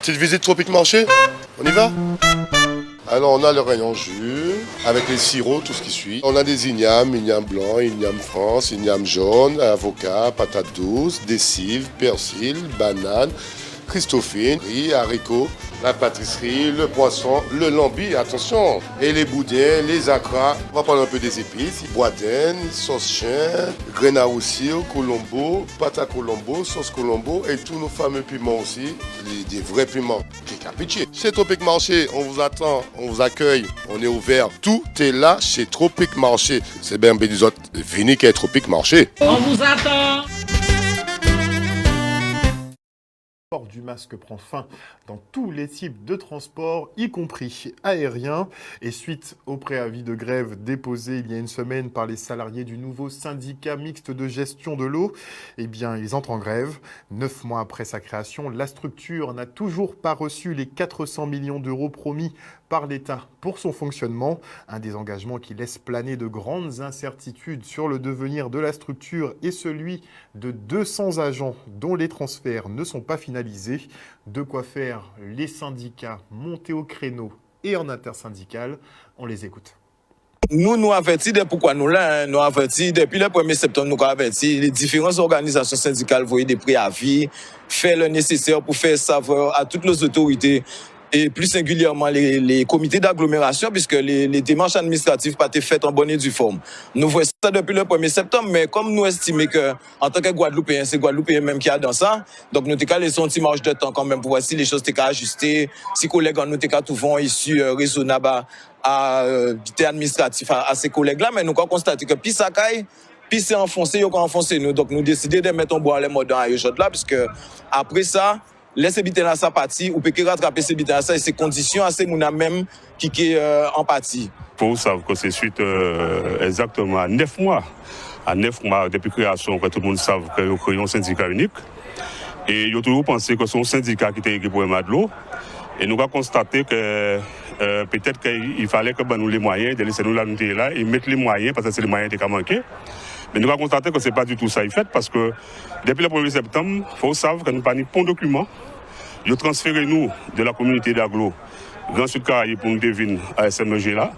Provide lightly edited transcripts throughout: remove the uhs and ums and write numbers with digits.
Petite visite Tropique Marché, on y va? Alors on a le rayon jus, avec les sirops, tout ce qui suit. On a des ignames blanc, igname France, igname jaune, avocat, patates douces, des cives, persil, bananes, christophine, riz, haricots, la pâtisserie, le poisson, le lambi, attention, et les boudins, les acras. On va prendre un peu des épices, boudin, sauce chien, graines à roussil, colombo, pâte à colombo, sauce colombo et tous nos fameux piments aussi, des vrais piments. Pitié. Chez Tropique Marché, on vous attend, on vous accueille, on est ouvert. Tout est là chez Tropique Marché. C'est bien des autres, venez qu'à Tropique Marché. On vous attend. Le port du masque prend fin dans tous les types de transports, y compris aériens. Et suite au préavis de grève déposé il y a une semaine par les salariés du nouveau syndicat mixte de gestion de l'eau, eh bien, ils entrent en grève. 9 mois après sa création, la structure n'a toujours pas reçu les 400 millions d'euros promis par l'État pour son fonctionnement. Un désengagement qui laisse planer de grandes incertitudes sur le devenir de la structure et celui de 200 agents dont les transferts ne sont pas finalisés. De quoi faire les syndicats montés au créneau et en intersyndical. On les écoute. Nous avertis de pourquoi nous là, nous avertis depuis le 1er septembre, nous avertis les différentes organisations syndicales voyaient des préavis, faire le nécessaire pour faire savoir à toutes les autorités et plus singulièrement les comités d'agglomération, puisque les démarches administratives pas été faites en bonne et due forme. Nous voyons ça depuis le 1er septembre, mais comme nous estimons que, en tant que Guadeloupéens, c'est Guadeloupéens même qui a dans ça, donc nous avons laissé un petit marge de temps quand même pour voir si les choses étaient ajustées, si les collègues nous ont trouvé issus raisonnables à administratif à ces collègues-là, mais nous avons constaté que puis ça caille, puis c'est enfoncé, nous. Donc nous décidons de mettre en bois les modes dans la là, puisque après ça, laissez biter dans sa partie, ou peut rattraper ces biter dans ça, et ces conditions assez mouna même qui est en partie. Vous savez que c'est suite exactement à 9 mois. À 9 mois depuis création, que tout le monde sait que nous créons un syndicat unique. Et ils ont toujours pensé que c'est un syndicat qui était écrit pour de l'eau. Et nous avons constaté que peut-être qu'il fallait que nous les moyens de laisser nous là, nous là, et mettre les moyens, parce que c'est les moyens qui ont manqué. Mais nous avons constaté que ce n'est pas du tout ça fait, parce que depuis le 1er septembre, il faut savoir que nous n'avons pas de document. Ils ont transféré nous de la communauté d'Aglo, Grand Sud Caraïbes pour nous devenir à SMG là.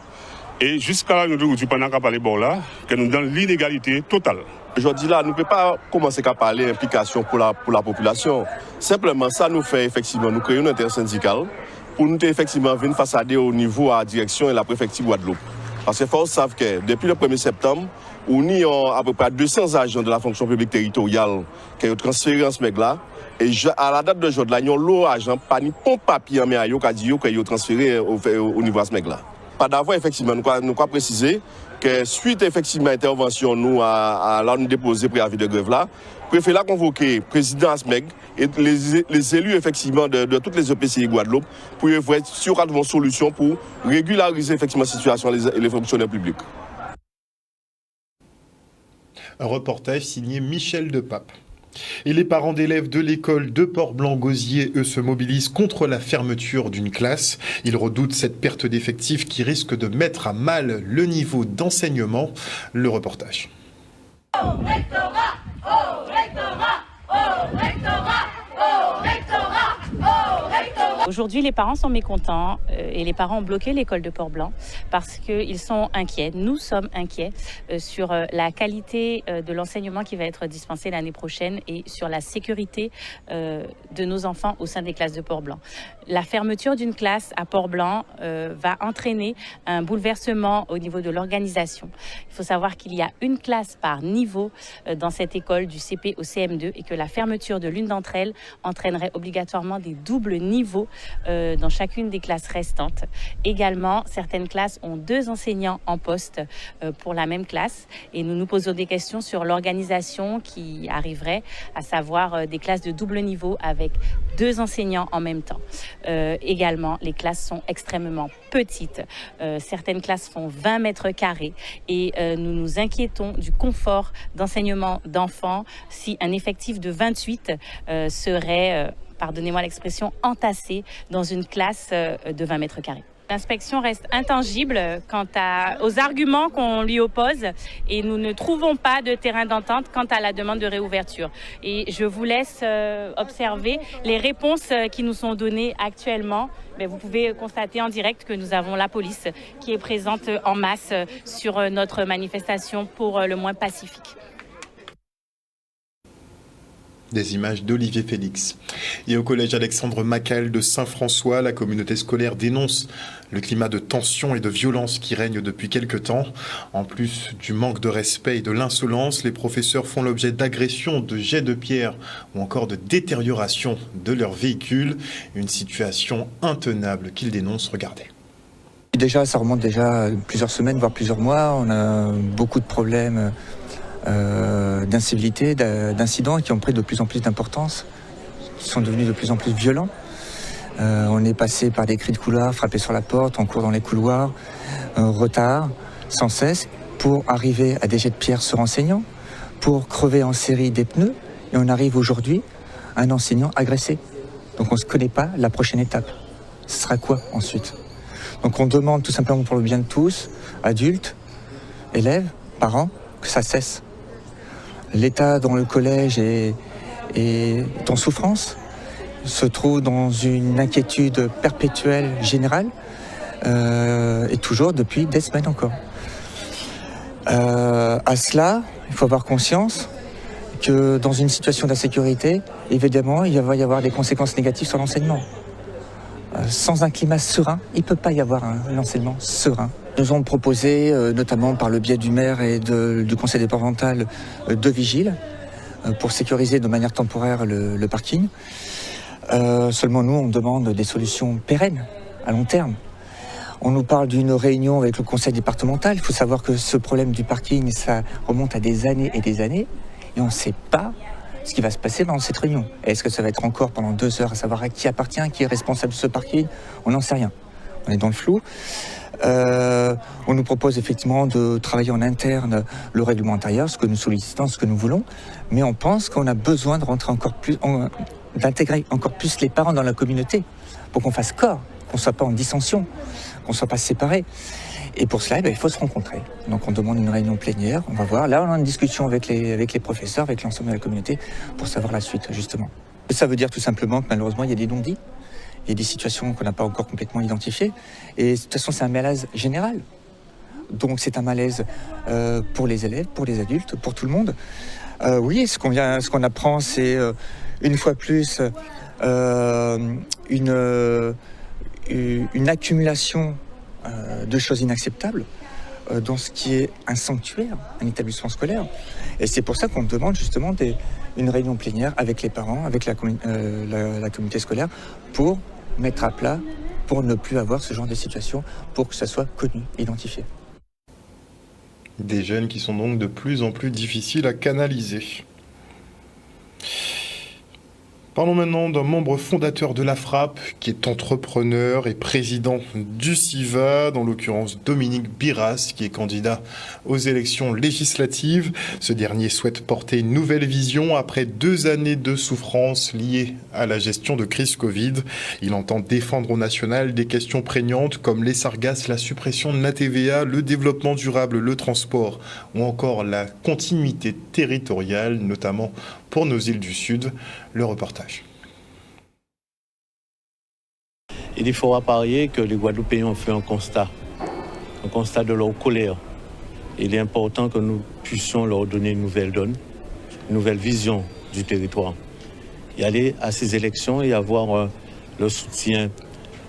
Et jusqu'à là, nous devons pendant qu'on parle de là, que nous dans l'inégalité totale. Aujourd'hui là, nous ne pouvons pas commencer à parler d'implication pour la population. Simplement, ça nous fait effectivement, nous créons une intersyndicale pour nous effectivement venir façader au niveau à la direction et la préfecture Guadeloupe. Parce qu'il faut savoir que depuis le 1er septembre, on a à peu près 200 agents de la fonction publique territoriale qui ont transféré en ce mec-là. Et à la date d'aujourd'hui, il y a l'eau agent, pas ni bon papier, mais il y a qui ont transféré au niveau de ce mec-là. Pas d'avoir, effectivement, nous avons précisé que suite effectivement à l'intervention, nous avons déposé préavis de grève là. Le préfet l'a convoqué, président ASMEG et les élus effectivement de toutes les EPCI Guadeloupe pour voir si on a une solution pour régulariser effectivement la situation des fonctionnaires publics. Un reportage signé Michel Depape. Et les parents d'élèves de l'école de Port-Blanc-Gosier, eux, se mobilisent contre la fermeture d'une classe. Ils redoutent cette perte d'effectifs qui risque de mettre à mal le niveau d'enseignement. Le reportage. Au rectorat, au rectorat, au rectorat, au rectorat, au rectorat. Aujourd'hui, les parents sont mécontents et les parents ont bloqué l'école de Port-Blanc parce qu'ils sont inquiets. Nous sommes inquiets sur la qualité de l'enseignement qui va être dispensé l'année prochaine et sur la sécurité de nos enfants au sein des classes de Port-Blanc. La fermeture d'une classe à Port-Blanc va entraîner un bouleversement au niveau de l'organisation. Il faut savoir qu'il y a une classe par niveau dans cette école du CP au CM2 et que la fermeture de l'une d'entre elles entraînerait obligatoirement des doubles niveaux dans chacune des classes restantes. Également, certaines classes ont 2 enseignants en poste pour la même classe et nous nous posons des questions sur l'organisation qui arriverait, à savoir des classes de double niveau avec 2 enseignants en même temps. Également, les classes sont extrêmement petites. Certaines classes font 20 mètres carrés et nous nous inquiétons du confort d'enseignement d'enfants si un effectif de 28 serait, pardonnez-moi l'expression, entassé dans une classe de 20 mètres carrés. L'inspection reste intangible quant aux arguments qu'on lui oppose et nous ne trouvons pas de terrain d'entente quant à la demande de réouverture. Et je vous laisse observer les réponses qui nous sont données actuellement. Mais vous pouvez constater en direct que nous avons la police qui est présente en masse sur notre manifestation pour le moins pacifique. Des images d'Olivier Félix. Et au collège Alexandre Macal de Saint-François, la communauté scolaire dénonce le climat de tension et de violence qui règne depuis quelque temps. En plus du manque de respect et de l'insolence, les professeurs font l'objet d'agressions, de jets de pierre ou encore de détérioration de leur véhicule. Une situation intenable qu'ils dénoncent. Regardez. Déjà, ça remonte déjà plusieurs semaines, voire plusieurs mois. On a beaucoup de problèmes d'incivilité, d'incidents qui ont pris de plus en plus d'importance, qui sont devenus de plus en plus violents. On est passé par des cris de couloir, frappés sur la porte, on court dans les couloirs, retard, sans cesse, pour arriver à des jets de pierre sur enseignants, pour crever en série des pneus, et on arrive aujourd'hui à un enseignant agressé. Donc on ne se connaît pas la prochaine étape. Ce sera quoi ensuite? Donc on demande tout simplement pour le bien de tous, adultes, élèves, parents, que ça cesse. L'état dans le collège est en souffrance, se trouve dans une inquiétude perpétuelle générale, et toujours depuis des semaines encore. À cela, il faut avoir conscience que dans une situation d'insécurité, évidemment, il va y avoir des conséquences négatives sur l'enseignement. Sans un climat serein, il ne peut pas y avoir un enseignement serein. Nous avons proposé, notamment par le biais du maire et du conseil départemental, 2 vigiles pour sécuriser de manière temporaire le parking. Seulement nous, on demande des solutions pérennes, à long terme. On nous parle d'une réunion avec le conseil départemental. Il faut savoir que ce problème du parking, ça remonte à des années et des années. Et on ne sait pas ce qui va se passer dans cette réunion. Est-ce que ça va être encore pendant 2 heures à savoir à qui appartient, qui est responsable de ce parking? On n'en sait rien. On est dans le flou. On nous propose effectivement de travailler en interne le règlement intérieur, ce que nous sollicitons, ce que nous voulons, mais on pense qu'on a besoin de rentrer encore plus, d'intégrer encore plus les parents dans la communauté pour qu'on fasse corps, qu'on ne soit pas en dissension, qu'on ne soit pas séparés. Et pour cela, il faut se rencontrer. Donc on demande une réunion plénière, on va voir. Là, on a une discussion avec les professeurs, avec l'ensemble de la communauté, pour savoir la suite, justement. Et ça veut dire tout simplement que malheureusement, il y a des non-dits. Il y a des situations qu'on n'a pas encore complètement identifiées. Et de toute façon, c'est un malaise général. Donc c'est un malaise pour les élèves, pour les adultes, pour tout le monde. Oui, ce qu'on apprend, c'est une fois plus une accumulation de choses inacceptables dans ce qui est un sanctuaire, un établissement scolaire. Et c'est pour ça qu'on demande justement une réunion plénière avec les parents, avec la communauté scolaire, pour mettre à plat, pour ne plus avoir ce genre de situation, pour que ça soit connu, identifié. Des jeunes qui sont donc de plus en plus difficiles à canaliser. Parlons maintenant d'un membre fondateur de la Frappe, qui est entrepreneur et président du CIVA, dans l'occurrence Dominique Biras, qui est candidat aux élections législatives. Ce dernier souhaite porter une nouvelle vision après 2 années de souffrance liées à la gestion de crise Covid. Il entend défendre au national des questions prégnantes comme les sargasses, la suppression de la TVA, le développement durable, le transport ou encore la continuité territoriale, notamment pour nos îles du Sud. Le reportage. Il faudra parier que les Guadeloupéens ont fait un constat de leur colère. Il est important que nous puissions leur donner une nouvelle donne, une nouvelle vision du territoire. Y aller à ces élections et avoir le soutien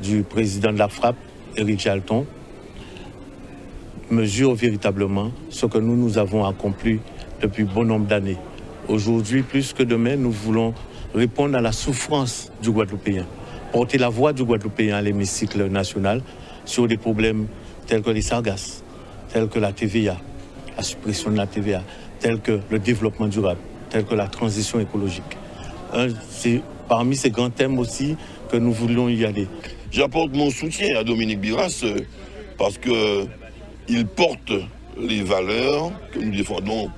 du président de la Frappe, Éric Jalton, mesure véritablement ce que nous avons accompli depuis bon nombre d'années. Aujourd'hui, plus que demain, nous voulons répondre à la souffrance du Guadeloupéen, porter la voix du Guadeloupéen à l'hémicycle national sur des problèmes tels que les sargasses, tels que la TVA, la suppression de la TVA, tels que le développement durable, tels que la transition écologique. C'est parmi ces grands thèmes aussi que nous voulons y aller. J'apporte mon soutien à Dominique Biras parce qu'il porte les valeurs que nous défendons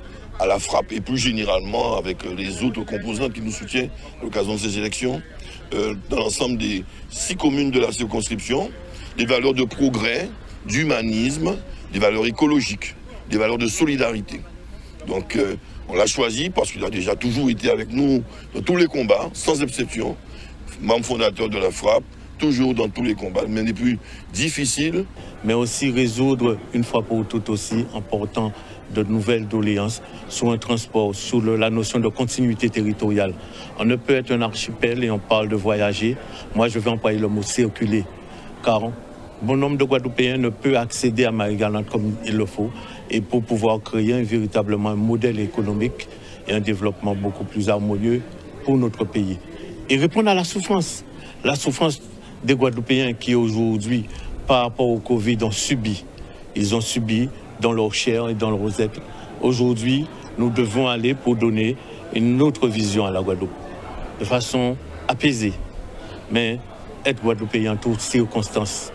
à la Frappe et plus généralement avec les autres composants qui nous soutiennent à l'occasion de ces élections. Dans l'ensemble des 6 communes de la circonscription, des valeurs de progrès, d'humanisme, des valeurs écologiques, des valeurs de solidarité. Donc on l'a choisi parce qu'il a déjà toujours été avec nous dans tous les combats, sans exception, membre fondateur de la FRAPP, toujours dans tous les combats, même les plus difficiles. Mais aussi résoudre une fois pour toutes aussi en portant de nouvelles doléances sur un transport, sur la notion de continuité territoriale. On ne peut être un archipel et on parle de voyager. Moi, je vais employer le mot circuler, car bon nombre de Guadeloupéens ne peut accéder à Marie-Galante comme il le faut, et pour pouvoir créer véritablement un modèle économique et un développement beaucoup plus harmonieux pour notre pays. Et répondre à la souffrance des Guadeloupéens qui aujourd'hui, par rapport au Covid, ont subi. Ils ont subi dans leur chair et dans leur être. Aujourd'hui, nous devons aller pour donner une autre vision à la Guadeloupe, de façon apaisée, mais être Guadeloupéen en toutes circonstances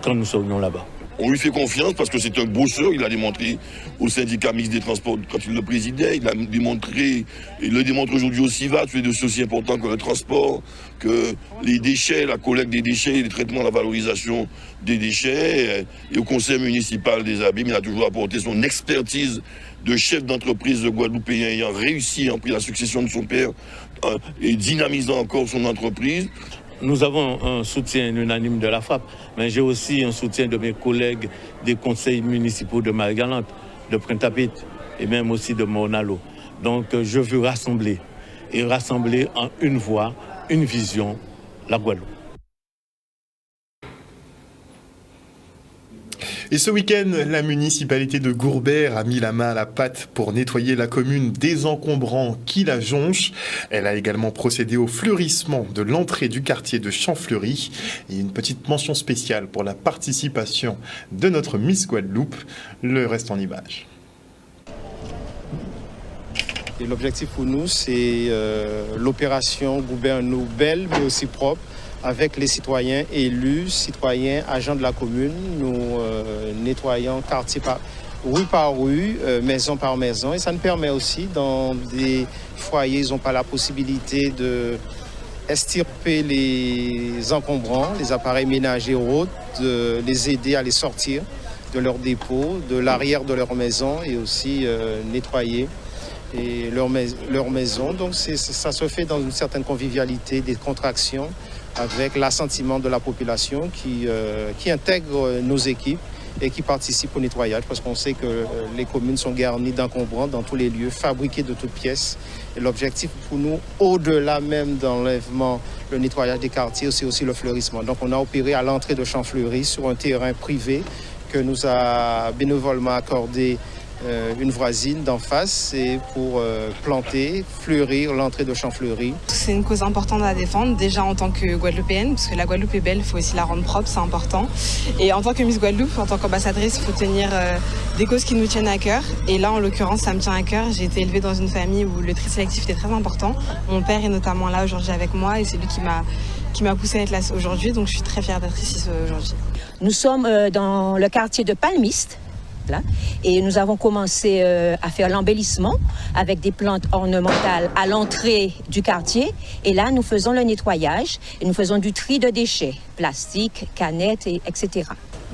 quand nous serions là-bas. On lui fait confiance parce que c'est un bosseur, il a démontré au syndicat mixte des transports quand il le présidait, il le démontre aujourd'hui au CIVA, c'est aussi important que le transport, que les déchets, la collecte des déchets, les traitements, la valorisation des déchets, et au conseil municipal des Abîmes, il a toujours apporté son expertise de chef d'entreprise guadeloupéen ayant réussi, ayant pris la succession de son père et dynamisant encore son entreprise. Nous avons un soutien unanime de la FRAPP, mais j'ai aussi un soutien de mes collègues des conseils municipaux de Marie-Galante, de Pointe-à-Pitre et même aussi de Morne-à-l'Eau. Donc je veux rassembler en une voix, une vision, la Guadeloupe. Et ce week-end, la municipalité de Gourbert a mis la main à la pâte pour nettoyer la commune des encombrants qui la jonchent. Elle a également procédé au fleurissement de l'entrée du quartier de Champfleury. Et une petite mention spéciale pour la participation de notre Miss Guadeloupe. Le reste en images. Et l'objectif pour nous, c'est l'opération Gourbert nous belle, mais aussi propre, avec les citoyens élus, citoyens, agents de la commune. Nous nettoyons quartier rue par rue, maison par maison. Et ça nous permet aussi, dans des foyers, ils n'ont pas la possibilité de extirper les encombrants, les appareils ménagers autres, de les aider à les sortir de leur dépôt, de l'arrière de leur maison et aussi nettoyer et leur maison. Donc ça se fait dans une certaine convivialité, des contractions, avec l'assentiment de la population qui intègre nos équipes et qui participe au nettoyage, parce qu'on sait que les communes sont garnies d'encombrants dans tous les lieux, fabriqués de toutes pièces. Et l'objectif pour nous, au-delà même d'enlèvement, le nettoyage des quartiers, c'est aussi le fleurissement. Donc on a opéré à l'entrée de Champfleury sur un terrain privé que nous a bénévolement accordé une voisine d'en face, c'est pour planter, fleurir l'entrée de Champfleury. C'est une cause importante à défendre, déjà en tant que Guadeloupéenne, parce que la Guadeloupe est belle, il faut aussi la rendre propre, c'est important. Et en tant que Miss Guadeloupe, en tant qu'ambassadrice, il faut tenir des causes qui nous tiennent à cœur. Et là, en l'occurrence, ça me tient à cœur. J'ai été élevée dans une famille où le tri sélectif était très important. Mon père est notamment là aujourd'hui avec moi et c'est lui qui m'a poussée à être là aujourd'hui. Donc je suis très fière d'être ici aujourd'hui. Nous sommes dans le quartier de Palmiste. Là, et nous avons commencé à faire l'embellissement avec des plantes ornementales à l'entrée du quartier. Et là, nous faisons le nettoyage et nous faisons du tri de déchets, plastique, canettes, etc.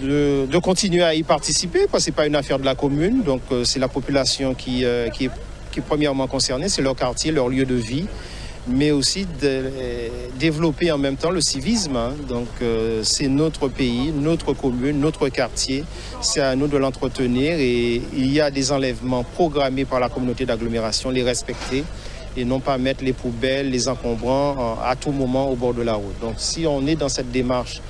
De continuer à y participer, parce que ce n'est pas une affaire de la commune. Donc c'est la population qui est premièrement concernée, c'est leur quartier, leur lieu de vie, mais aussi de développer en même temps le civisme. Hein. Donc c'est notre pays, notre commune, notre quartier. C'est à nous de l'entretenir et il y a des enlèvements programmés par la communauté d'agglomération, les respecter et non pas mettre les poubelles, les encombrants à tout moment au bord de la route. Donc si on est dans cette démarche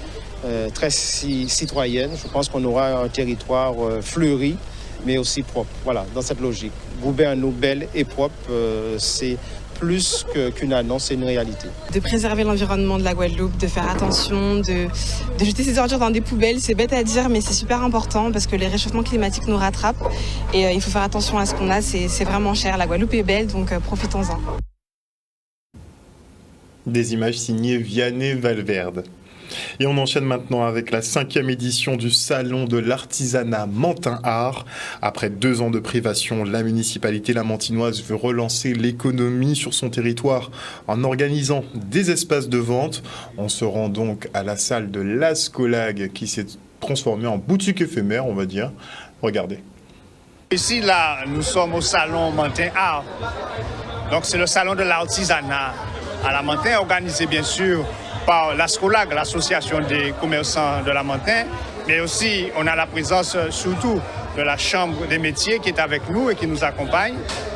très citoyenne, je pense qu'on aura un territoire fleuri, mais aussi propre. Voilà, dans cette logique. Gourbert nous belle et propre, c'est plus qu'une annonce, c'est une réalité. De préserver l'environnement de la Guadeloupe, de faire attention, de jeter ses ordures dans des poubelles, c'est bête à dire, mais c'est super important parce que les réchauffements climatiques nous rattrapent et il faut faire attention à ce qu'on a, c'est vraiment cher. La Guadeloupe est belle, donc profitons-en. Des images signées Vianney Valverde. Et on enchaîne maintenant avec la 5e édition du Salon de l'artisanat Mantin-Art. Après 2 ans de privation, la municipalité lamantinoise veut relancer l'économie sur son territoire en organisant des espaces de vente. On se rend donc à la salle de l'Ascolag qui s'est transformée en boutique éphémère, on va dire. Regardez. Ici, là, nous sommes au Salon Mantin-Art. Donc, c'est le Salon de l'artisanat à Lamentin, organisé bien sûr par l'Ascolag, l'association des commerçants de Lamentin, mais aussi on a la présence surtout de la Chambre des métiers qui est avec nous et qui nous accompagne.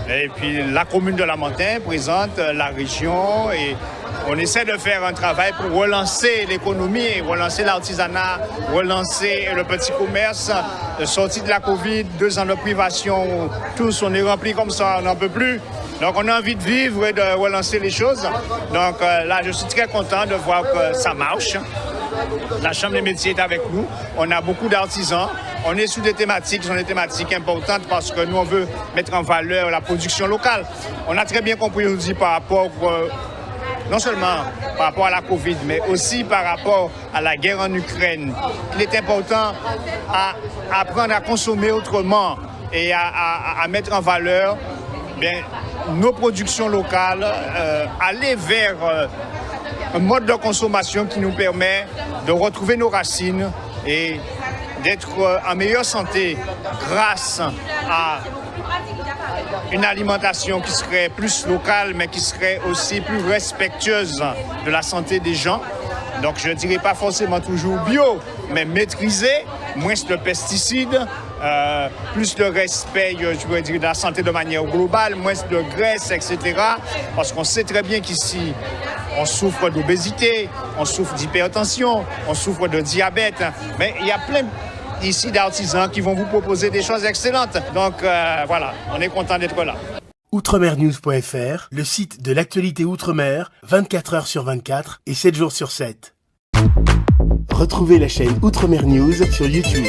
Et puis la commune de Lamentin présente la région et on essaie de faire un travail pour relancer l'économie, relancer l'artisanat, relancer le petit commerce. Sorti de la Covid, 2 ans de privation, tous on est remplis comme ça, on n'en peut plus. Donc on a envie de vivre et de relancer les choses. Donc là, je suis très content de voir que ça marche. La Chambre des métiers est avec nous. On a beaucoup d'artisans. On est sur des thématiques, sont des thématiques importantes parce que nous, on veut mettre en valeur la production locale. On a très bien compris aujourd'hui par rapport, non seulement par rapport à la Covid, mais aussi par rapport à la guerre en Ukraine. Il est important à apprendre à consommer autrement et à mettre en valeur nos productions locales, aller vers un mode de consommation qui nous permet de retrouver nos racines et d'être en meilleure santé grâce à une alimentation qui serait plus locale, mais qui serait aussi plus respectueuse de la santé des gens. Donc je ne dirais pas forcément toujours bio, mais maîtrisé, moins de pesticides, plus de respect, je veux dire, de la santé de manière globale, moins de graisse, etc. Parce qu'on sait très bien qu'ici, on souffre d'obésité, on souffre d'hypertension, on souffre de diabète. Mais il y a plein ici d'artisans qui vont vous proposer des choses excellentes. Donc voilà, on est content d'être là. Outremernews.fr, le site de l'actualité Outre-mer, 24 heures sur 24 et 7 jours sur 7. Retrouvez la chaîne Outremer News sur YouTube.